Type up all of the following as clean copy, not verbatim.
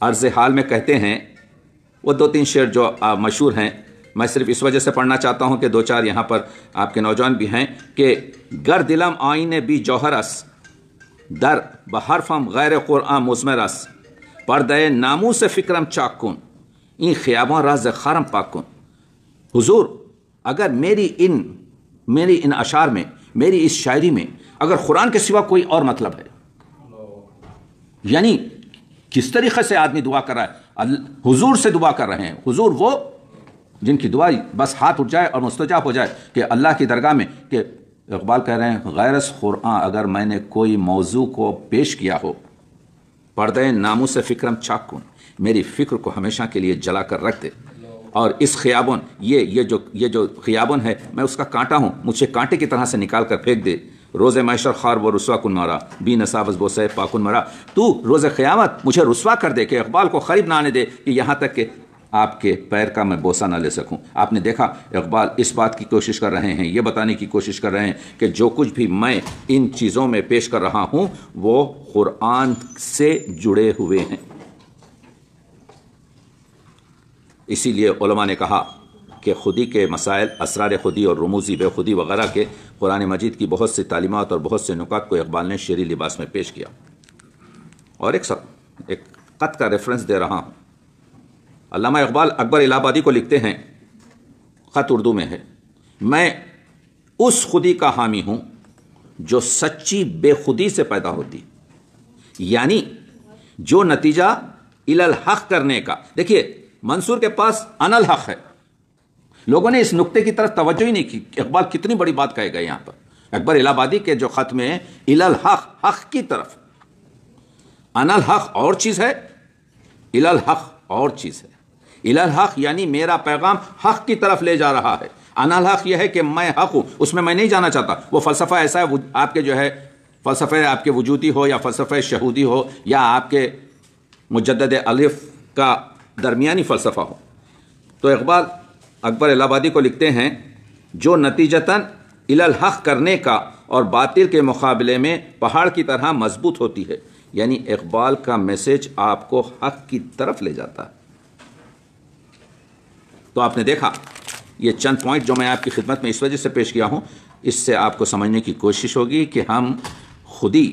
عرض حال میں کہتے ہیں، وہ 2-3 شعر جو مشہور ہیں، میں صرف اس وجہ سے پڑھنا چاہتا ہوں کہ 2-4 یہاں پر آپ کے نوجوان بھی ہیں، کہ گر دلم آئین بی جوہر اس، در بحرفم غیر قرآن مزمر اس، پردے ناموس فکرم چاک کن، این خیابان راز خارم پاک کن۔ حضور اگر میری ان اشعار میں، میری اس شاعری میں اگر قرآن کے سوا کوئی اور مطلب ہے، یعنی کس طریقے سے آدمی دعا کر رہا ہے، حضور سے دعا کر رہے ہیں، حضور وہ جن کی دعا بس ہاتھ اٹھ جائے اور مستجاب ہو جائے کہ اللہ کی درگاہ میں، کہ اقبال کہہ رہے ہیں غیر از قرآن اگر میں نے کوئی موضوع کو پیش کیا ہو، پردے ناموس فکرم چاک کن، میری فکر کو ہمیشہ کے لیے جلا کر رکھ دے، اور اس خیابن یہ جو خیابن ہے میں اس کا کانٹا ہوں، مجھے کانٹے کی طرح سے نکال کر پھینک دے، روز محشر خار و رسوا کن مارا، بی نصابس بوسے پاکن مرا، تو روز قیامت مجھے رسوا کر دے کہ اقبال کو قریب نہ آنے دے کہ یہاں تک کہ آپ کے پیر کا میں بوسہ نہ لے سکوں۔ آپ نے دیکھا اقبال اس بات کی کوشش کر رہے ہیں، یہ بتانے کی کوشش کر رہے ہیں کہ جو کچھ بھی میں ان چیزوں میں پیش کر رہا ہوں وہ قرآن سے جڑے ہوئے ہیں۔ اسی لیے علماء نے کہا کہ خودی کے مسائل، اسرار خودی اور رموزی بے خودی وغیرہ کے قرآن مجید کی بہت سی تعلیمات اور بہت سے نکات کو اقبال نے شعری لباس میں پیش کیا۔ اور ایک خط کا ریفرنس دے رہا ہوں، علامہ اقبال اکبر الہ آبادی کو لکھتے ہیں، خط اردو میں ہے، میں اس خودی کا حامی ہوں جو سچی بے خودی سے پیدا ہوتی، یعنی جو نتیجہ الی الحق کرنے کا۔ دیکھیے منصور کے پاس ان الحق ہے، لوگوں نے اس نقطے کی طرف توجہ ہی نہیں کی کہ اقبال کتنی بڑی بات کہے گئے یہاں پر۔ اکبر الہ آبادی کے جو خط میں الی الحق، حق کی طرف، ان الحق اور چیز ہے، الی الحق اور چیز ہے۔ الی الحق یعنی میرا پیغام حق کی طرف لے جا رہا ہے، ان الحق یہ ہے کہ میں حق ہوں، اس میں نہیں جانا چاہتا۔ وہ فلسفہ ایسا ہے آپ کے جو ہے فلسفہ آپ کے وجودی ہو یا فلسفہ شہودی ہو یا آپ کے مجدد الف کا درمیانی فلسفہ ہو، تو اقبال اکبر الہ آبادی کو لکھتے ہیں جو نتیجتاً الی الحق کرنے کا اور باطل کے مقابلے میں پہاڑ کی طرح مضبوط ہوتی ہے، یعنی اقبال کا میسج آپ کو حق کی طرف لے جاتا ہے۔ تو آپ نے دیکھا یہ چند پوائنٹ جو میں آپ کی خدمت میں اس وجہ سے پیش کیا ہوں، اس سے آپ کو سمجھنے کی کوشش ہوگی کہ ہم خودی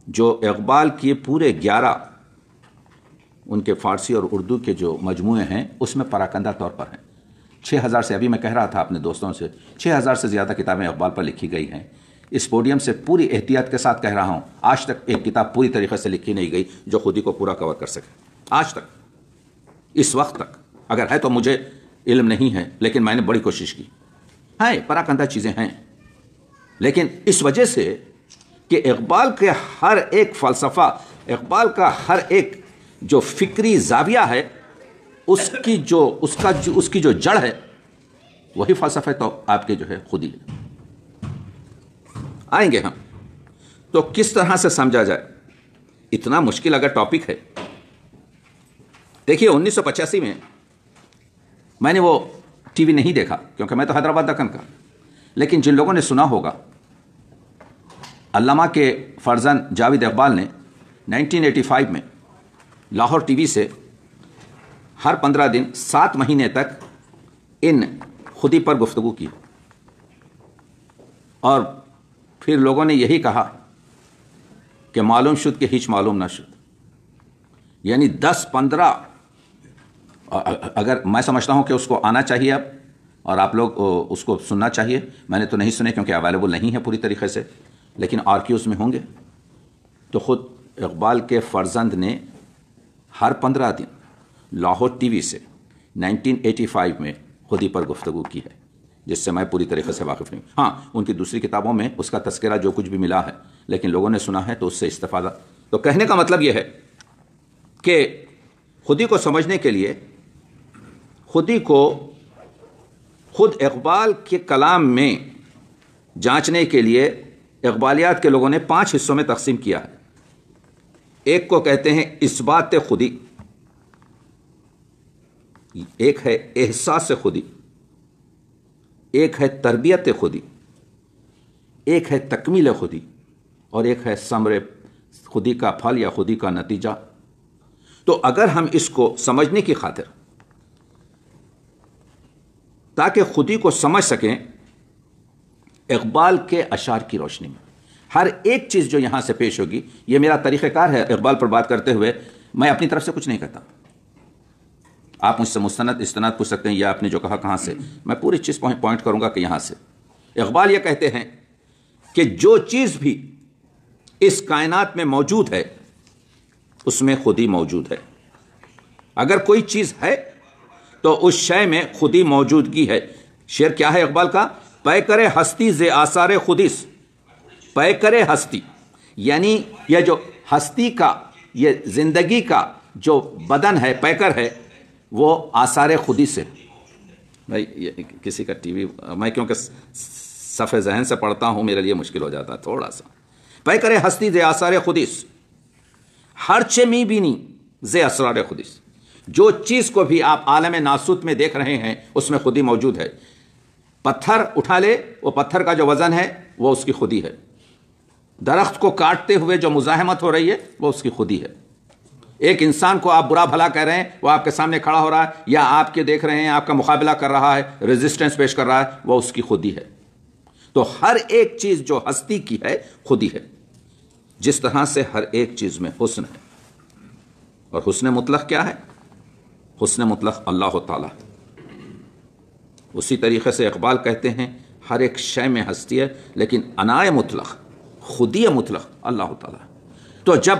جو اقبال کی پورے 11 ان کے فارسی اور اردو کے جو مجموعے ہیں اس میں پراکندہ طور پر ہیں۔ 6000 سے، ابھی میں کہہ رہا تھا اپنے دوستوں سے، 6000 سے زیادہ کتابیں اقبال پر لکھی گئی ہیں۔ اس پوڈیم سے پوری احتیاط کے ساتھ کہہ رہا ہوں، آج تک ایک کتاب پوری طریقے سے لکھی نہیں گئی جو خودی کو پورا کور کر سکے، آج تک، اس وقت تک۔ اگر ہے تو مجھے علم نہیں ہے، لیکن میں نے بڑی کوشش کی۔ ہیں پراکندہ چیزیں ہیں، لیکن اس وجہ سے کہ اقبال کے ہر ایک فلسفہ، اقبال کا ہر ایک جو فکری زاویہ ہے، اس کی جو جڑ ہے وہی فلسفہ تو آپ کے جو ہے خودی ہے۔ آئیں گے ہم تو کس طرح سے سمجھا جائے، اتنا مشکل اگر ٹاپک ہے۔ دیکھیے 1985 میں میں نے وہ ٹی وی نہیں دیکھا کیونکہ میں تو حیدرآباد دکن کا، لیکن جن لوگوں نے سنا ہوگا، علامہ کے فرزند جاوید اقبال نے 1985 میں لاہور ٹی وی سے ہر 15 دن 7 مہینے تک ان خودی پر گفتگو کی، اور پھر لوگوں نے یہی کہا کہ معلوم شد کہ ہیچ معلوم نہ شد، یعنی 10-15، اگر میں سمجھتا ہوں کہ اس کو آنا چاہیے اب، اور آپ لوگ اس کو سننا چاہیے۔ میں نے تو نہیں سنے کیونکہ اویلیبل نہیں ہے پوری طریقے سے، لیکن آرکیوز میں ہوں گے۔ تو خود اقبال کے فرزند نے ہر 15 دن لاہور ٹی وی سے 1985 میں خودی پر گفتگو کی ہے، جس سے میں پوری طریقے سے واقف نہیں ہوں۔ ہاں ان کی دوسری کتابوں میں اس کا تذکرہ جو کچھ بھی ملا ہے، لیکن لوگوں نے سنا ہے تو اس سے استفادہ۔ تو کہنے کا مطلب یہ ہے کہ خودی کو سمجھنے کے لیے، خودی کو خود اقبال کے کلام میں جانچنے کے لیے اقبالیات کے لوگوں نے 5 حصوں میں تقسیم کیا ہے۔ ایک کو کہتے ہیں اثبات خودی، ایک ہے احساس خودی، ایک ہے تربیت خودی، ایک ہے تکمیل خودی، اور ایک ہے ثمر خودی کا پھل یا خودی کا نتیجہ تو اگر ہم اس کو سمجھنے کی خاطر تاکہ خودی کو سمجھ سکیں اقبال کے اشعار کی روشنی میں، ہر ایک چیز جو یہاں سے پیش ہوگی، یہ میرا طریقہ کار ہے اقبال پر بات کرتے ہوئے، میں اپنی طرف سے کچھ نہیں کہتا. آپ مجھ سے مستند استناد پوچھ سکتے ہیں یا آپ نے جو کہا کہاں سے، میں پوری چیز پوائنٹ کروں گا کہ یہاں سے. اقبال یہ کہتے ہیں کہ جو چیز بھی اس کائنات میں موجود ہے اس میں خودی موجود ہے. اگر کوئی چیز ہے تو اس شے میں خودی موجودگی ہے. شعر کیا ہے اقبال کا؟ پے کرے ہستی ز آثار خودیس. پے کرے ہستی یعنی یہ جو ہستی کا، یہ زندگی کا جو بدن ہے، پیکر ہے، وہ آثار خودی سے. بھائی یہ کسی کا ٹی وی، میں کیونکہ صفحہ ذہن سے پڑھتا ہوں میرے لیے مشکل ہو جاتا ہے تھوڑا سا. پے کرے ہستی ز آثار خودیس ہر چے می بینی ز اسرار خودیس. جو چیز کو بھی آپ عالم ناسوت میں دیکھ رہے ہیں اس میں خودی موجود ہے. پتھر اٹھا لے، وہ پتھر کا جو وزن ہے وہ اس کی خودی ہے. درخت کو کاٹتے ہوئے جو مزاحمت ہو رہی ہے وہ اس کی خودی ہے. ایک انسان کو آپ برا بھلا کہہ رہے ہیں، وہ آپ کے سامنے کھڑا ہو رہا ہے یا آپ کے دیکھ رہے ہیں، آپ کا مقابلہ کر رہا ہے، ریزسٹنس پیش کر رہا ہے، وہ اس کی خودی ہے. تو ہر ایک چیز جو ہستی کی ہے خودی ہے. جس طرح سے ہر ایک چیز میں حسن ہے، اور حسن مطلق کیا ہے؟ حسن مطلق اللہ تعالیٰ. اسی طریقے سے اقبال کہتے ہیں ہر ایک شے میں ہستی ہے، لیکن انائے مطلق، خودی مطلق اللہ تعالیٰ. تو جب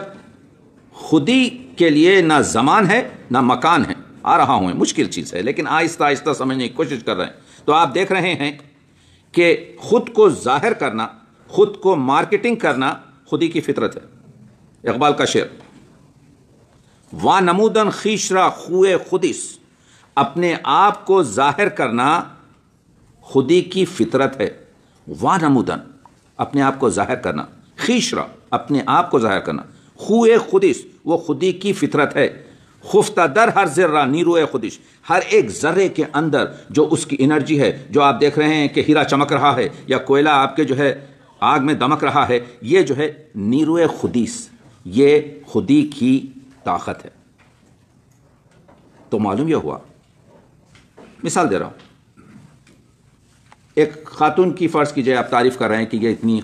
خودی کے لیے نہ زمان ہے نہ مکان ہے، آ رہا ہوں مشکل چیز ہے لیکن آہستہ آہستہ سمجھنے کی کوشش کر رہے ہیں، تو آپ دیکھ رہے ہیں کہ خود کو ظاہر کرنا، خود کو مارکیٹنگ کرنا خودی کی فطرت ہے. اقبال کا شعر، وا نمودن خویش را خوئے خودیس. اپنے آپ کو ظاہر کرنا خودی کی فطرت ہے. وا نمودن اپنے آپ کو ظاہر کرنا، خویش را اپنے آپ کو ظاہر کرنا، خوئے خودیس وہ خودی کی فطرت ہے. خفتہ در ہر ذرہ نیروئے خودیش. ہر ایک ذرے کے اندر جو اس کی انرجی ہے، جو آپ دیکھ رہے ہیں کہ ہیرا چمک رہا ہے یا کوئلہ آپ کے جو ہے آگ میں دمک رہا ہے، یہ جو ہے نیروئے خودیس، یہ خودی کی طاقت ہے. تو معلوم یہ ہوا، مثال دے رہا ہوں، ایک خاتون کی فرض کیجئے آپ تعریف کر رہے ہیں کہ یہ اتنی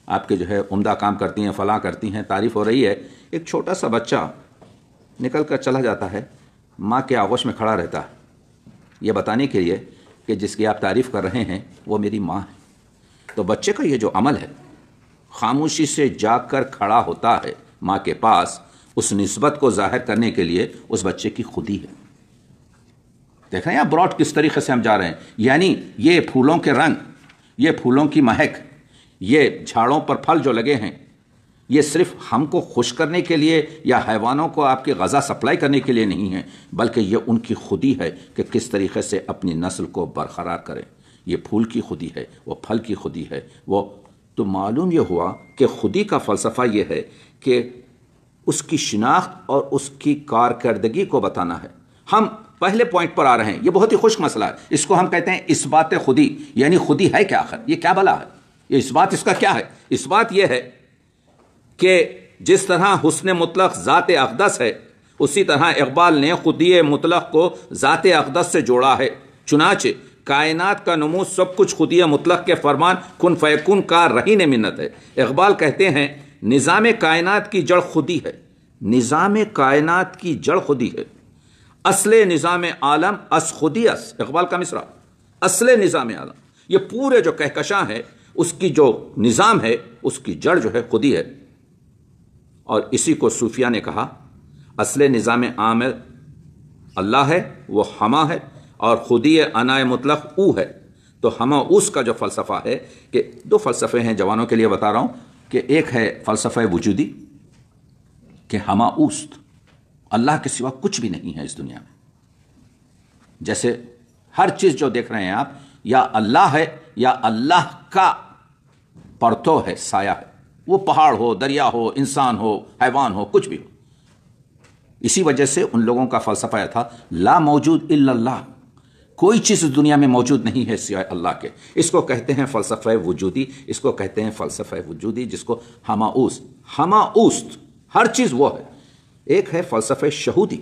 آپ کے جو ہے عمدہ کام کرتی ہیں، فلاں کرتی ہیں، تعریف ہو رہی ہے. ایک چھوٹا سا بچہ نکل کر چلا جاتا ہے، ماں کے آغوش میں کھڑا رہتا ہے یہ بتانے کے لیے کہ جس کی آپ تعریف کر رہے ہیں وہ میری ماں ہے. تو بچے کا یہ جو عمل ہے، خاموشی سے جا کر کھڑا ہوتا ہے ماں کے پاس، اس نسبت کو ظاہر کرنے کے لیے اس بچے کی خودی ہے. دیکھ رہے ہیں آپ براڈ کس طریقے سے ہم جا رہے ہیں. یعنی یہ پھولوں کے رنگ، یہ پھولوں کی مہک، یہ جھاڑوں پر پھل جو لگے ہیں، یہ صرف ہم کو خوش کرنے کے لیے یا حیوانوں کو آپ کی غذا سپلائی کرنے کے لیے نہیں ہے، بلکہ یہ ان کی خودی ہے کہ کس طریقے سے اپنی نسل کو برقرار کریں. یہ پھول کی خودی ہے، وہ پھل کی خودی ہے. وہ تو معلوم یہ ہوا کہ خودی کا فلسفہ یہ ہے کہ اس کی شناخت اور اس کی کارکردگی کو بتانا ہے. ہم پہلے پوائنٹ پر آ رہے ہیں، یہ بہت ہی خشک مسئلہ ہے، اس کو ہم کہتے ہیں اثبات خودی. یعنی خودی ہے کیا آخر؟ یہ کیا بلا ہے؟ یہ اثبات اس کا کیا ہے؟ اثبات یہ ہے کہ جس طرح حسن مطلق ذات اقدس ہے، اسی طرح اقبال نے خودی مطلق کو ذات اقدس سے جوڑا ہے. چنانچہ کائنات کا نمو سب کچھ خودی مطلق کے فرمان کن فیکن کا رہین منت ہے. اقبال کہتے ہیں نظام کائنات کی جڑ خودی ہے. نظام کائنات کی جڑ خودی ہے. اصل نظام عالم اس خودی اس. اقبال کا مصرع، اصل نظام عالم، یہ پورے جو کہکشاں ہے اس کی جو نظام ہے اس کی جڑ جو ہے خودی ہے. اور اسی کو صوفیہ نے کہا اصل نظام عامل اللہ ہے، وہ ہما ہے، اور خودی انائے مطلق او ہے. تو ہما اوس کا جو فلسفہ ہے، کہ دو فلسفے ہیں جوانوں کے لیے بتا رہا ہوں، کہ ایک ہے فلسفہ وجودی کہ ہما اوست، اللہ کے سوا کچھ بھی نہیں ہے اس دنیا میں. جیسے ہر چیز جو دیکھ رہے ہیں آپ، یا اللہ ہے یا اللہ کا پرتو ہے، سایہ ہے. وہ پہاڑ ہو، دریا ہو، انسان ہو، حیوان ہو، کچھ بھی ہو. اسی وجہ سے ان لوگوں کا فلسفہ یہ تھا لا موجود الا اللہ، کوئی چیز اس دنیا میں موجود نہیں ہے سوائے اللہ کے. اس کو کہتے ہیں فلسفہ وجودی، اس کو کہتے ہیں فلسفہ وجودی، جس کو ہما اوست، ہما اوست، ہر چیز وہ ہے. ایک ہے فلسفہ شہودی،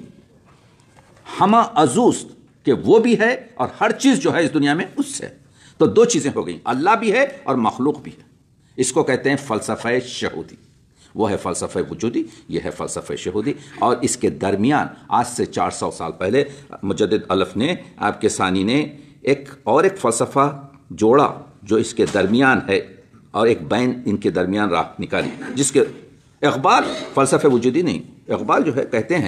ہما ازوست، کہ وہ بھی ہے اور ہر چیز جو ہے اس دنیا میں اس سے. تو دو چیزیں ہو گئیں، اللہ بھی ہے اور مخلوق بھی ہے. اس کو کہتے ہیں فلسفہ شہودی. وہ ہے فلسفہ وجودی، یہ ہے فلسفہ شہودی. اور اس کے درمیان آج سے 400 سال پہلے مجدد الف نے، آپ کے ثانی نے، ایک فلسفہ جوڑا جو اس کے درمیان ہے، اور ایک بین ان کے درمیان راہ نکالی، جس کے اقبال فلسفہ وجودی نہیں، اقبال جو ہے کہتے ہیں